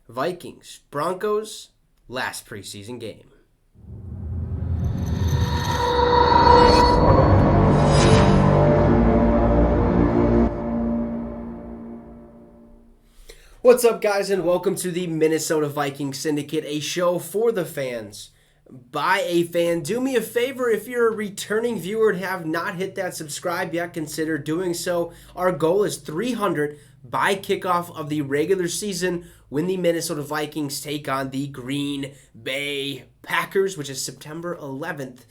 Vikings, Broncos, last preseason game. What's up, guys, and welcome to the Minnesota Vikings Syndicate, a show for the fans, by a fan. Do me a favor, if you're a returning viewer and have not hit that subscribe yet, consider doing so. Our goal is 300 by kickoff of the regular season when the Minnesota Vikings take on the Green Bay Packers, which is September 11th,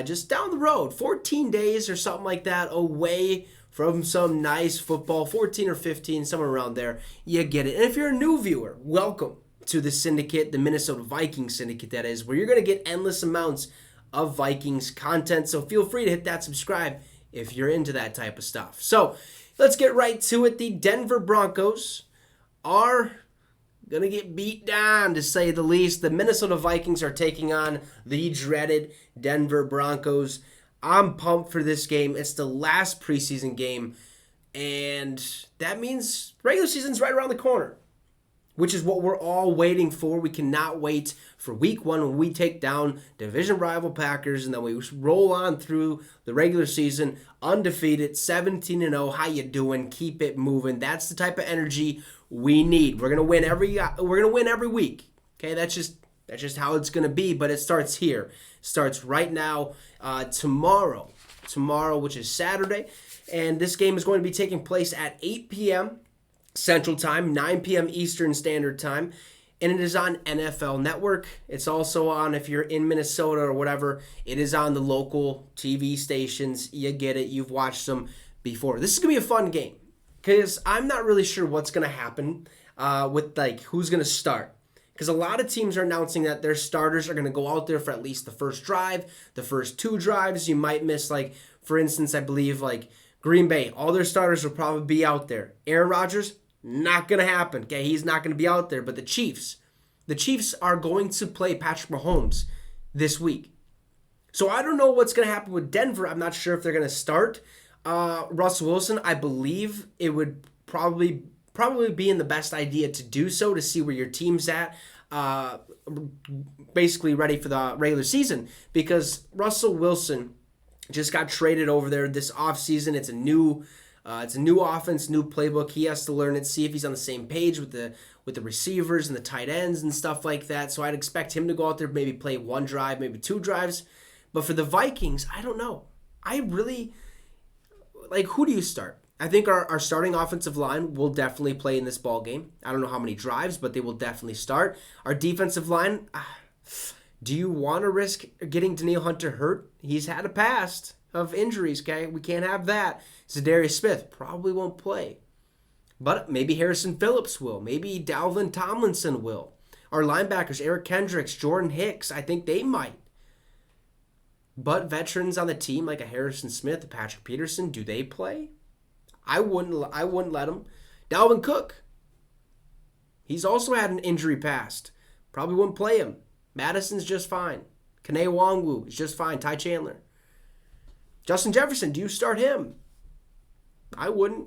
just down the road, 14 days or something like that away from some nice football, 14 or 15, somewhere around there. You get it. And if you're a new viewer, welcome to the Syndicate, the Minnesota Vikings Syndicate, that is, where you're going to get endless amounts of Vikings content. So feel free to hit that subscribe if you're into that type of stuff. So let's get right to it. The Denver Broncos are going to get beat down, to say the least. The Minnesota Vikings are taking on the dreaded Denver Broncos. I'm pumped for this game. It's the last preseason game, and that means regular season's right around the corner, which is what we're all waiting for. We cannot wait for week one when we take down division rival Packers, and then we roll on through the regular season undefeated, 17-0. How you doing? Keep it moving. That's the type of energy we need. We're gonna win every week. Okay, that's just how it's gonna be. But it starts here. It starts right now. Tomorrow, which is Saturday, and this game is going to be taking place at 8 p.m. Central Time, 9 p.m. Eastern Standard Time, and it is on NFL Network. It's also on, if you're in Minnesota or whatever, it is on the local TV stations. You get it. You've watched them before. This is going to be a fun game because I'm not really sure what's going to happen with, like, who's going to start. Because a lot of teams are announcing that their starters are going to go out there for at least the first drive, the first two drives. You might miss, like, for instance, I believe, like, Green Bay. All their starters will probably be out there. Aaron Rodgers, not going to happen. Okay, he's not going to be out there. But the Chiefs are going to play Patrick Mahomes this week. So I don't know what's going to happen with Denver. I'm not sure if they're going to start Russell Wilson. I believe it would probably be in the best idea to do so, to see where your team's at, basically ready for the regular season, because Russell Wilson just got traded over there this offseason. It's a new offense, new playbook. He has to learn it, see if he's on the same page with the receivers and the tight ends and stuff like that. So I'd expect him to go out there, maybe play one drive, maybe two drives. But for the Vikings, I don't know. I really, like, who do you start? I think our starting offensive line will definitely play in this ball game. I don't know how many drives, but they will definitely start. Our defensive line, do you want to risk getting Danielle Hunter hurt? He's had a past of injuries, okay? We can't have that. Zadarius Smith probably won't play. But maybe Harrison Phillips will. Maybe Dalvin Tomlinson will. Our linebackers, Eric Kendricks, Jordan Hicks, I think they might. But veterans on the team like a Harrison Smith, a Patrick Peterson, do they play? I wouldn't let him. Dalvin Cook, he's also had an injury past. Probably wouldn't play him. Madison's just fine. Kene Nwangwu is just fine. Ty Chandler. Justin Jefferson, do you start him? I wouldn't.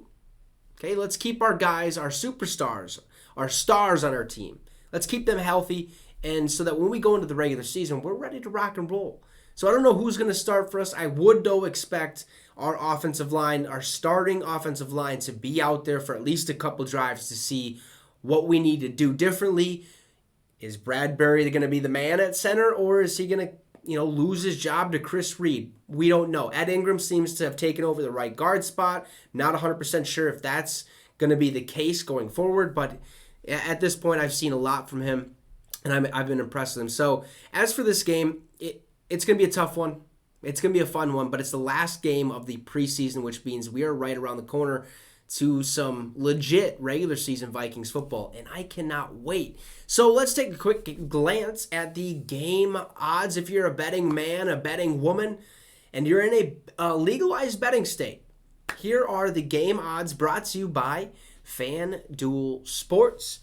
Okay, let's keep our guys, our superstars, our stars on our team. Let's keep them healthy, and so that when we go into the regular season, we're ready to rock and roll. So I don't know who's going to start for us. I would, though, expect our offensive line, our starting offensive line, to be out there for at least a couple drives to see what we need to do differently. Is Bradbury going to be the man at center, or is he going to, lose his job to Chris Reed? We don't know. Ed Ingram seems to have taken over the right guard spot. Not 100% sure if that's going to be the case going forward, but at this point, I've seen a lot from him, and I've been impressed with him. So as for this game, it's going to be a tough one. It's going to be a fun one, but it's the last game of the preseason, which means we are right around the corner to some legit regular season Vikings football, and I cannot wait. So let's take a quick glance at the game odds. If you're a betting man, a betting woman, and you're in a legalized betting state, here are the game odds brought to you by FanDuel Sports.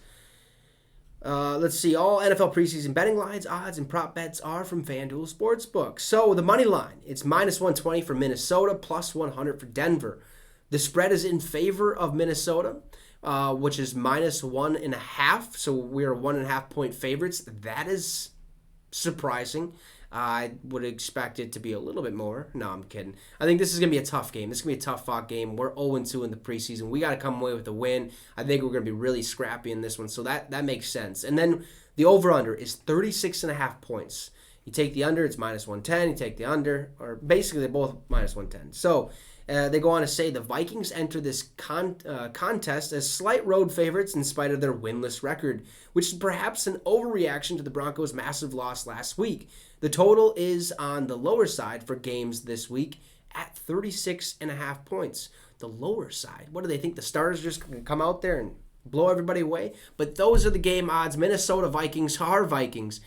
Let's see. All NFL preseason betting lines, odds, and prop bets are from FanDuel Sportsbook. So the money line, it's minus 120 for Minnesota, plus 100 for Denver. The spread is in favor of Minnesota. which is -1.5. So we're 1.5 point favorites. That is surprising. I would expect it to be a little bit more. No, I'm kidding. I think this is going to be a tough game. This is going to be a tough fought game. We're 0-2 in the preseason. We got to come away with a win. I think we're going to be really scrappy in this one. So that makes sense. And then the over-under is 36.5 points. You take the under, it's -110. You take the under, or basically they're both -110. So they go on to say the Vikings enter this contest as slight road favorites in spite of their winless record, which is perhaps an overreaction to the Broncos' massive loss last week. The total is on the lower side for games this week at 36.5 points. The lower side. What do they think? The starters just going to come out there and blow everybody away? But those are the game odds. Minnesota Vikings, our Vikings,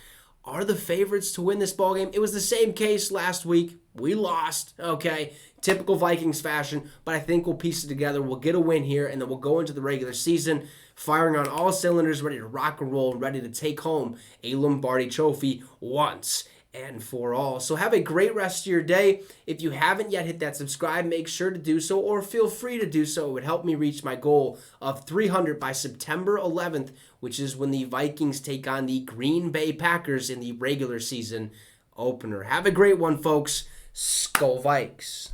are the favorites to win this ball game. It was the same case last week. We lost, okay? Typical Vikings fashion, but I think we'll piece it together. We'll get a win here, and then we'll go into the regular season firing on all cylinders, ready to rock and roll, ready to take home a Lombardi trophy once and for all. So have a great rest of your day. If you haven't yet hit that subscribe, make sure to do so, or feel free to do so. It would help me reach my goal of 300 by September 11th, which is when the Vikings take on the Green Bay Packers in the regular season opener. Have a great one, folks. Skol Vikes.